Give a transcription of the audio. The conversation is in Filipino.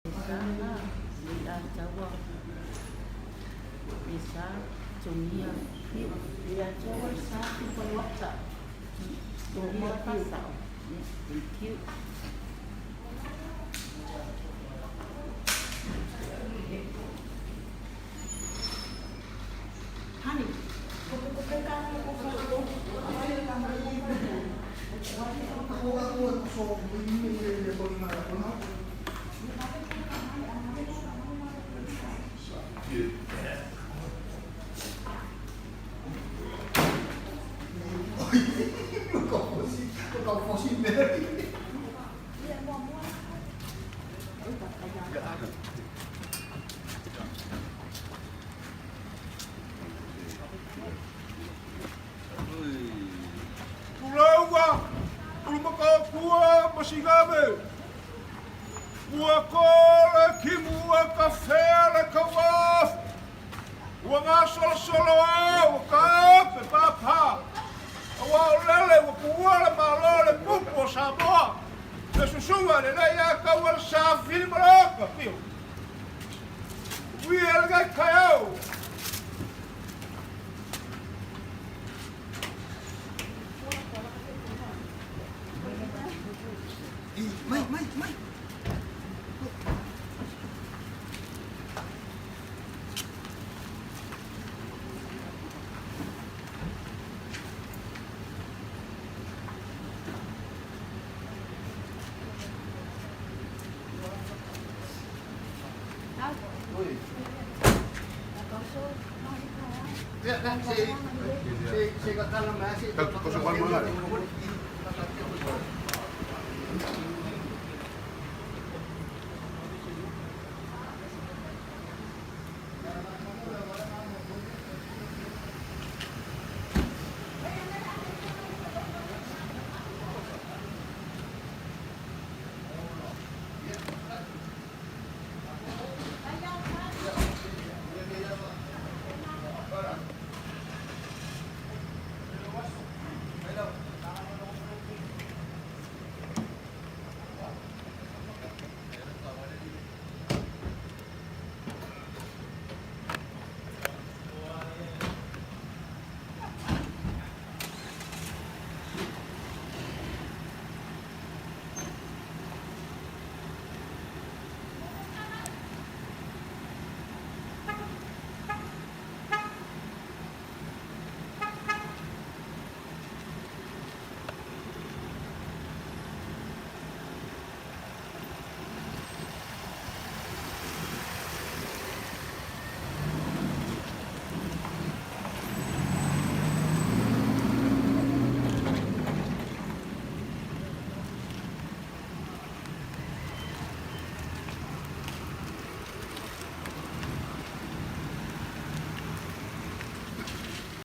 Sana bila Jawa bisa tumia bila Jawa satu per WhatsApp tumia pasal YouTube. Honey, Pulawa, Ulmakakua, Masigabe, Muakola, Kimua, Café, Kawaf, Wangasol Solo, Wakape, Papa, Awalele, Wakuala, Malole, Pupo, Samoa, Nesusua, Leia, Kawal, Safi, Maraka, Pio. We are like Kayao. Mai. Ya kan si katakan masih. Kau sebuah mana?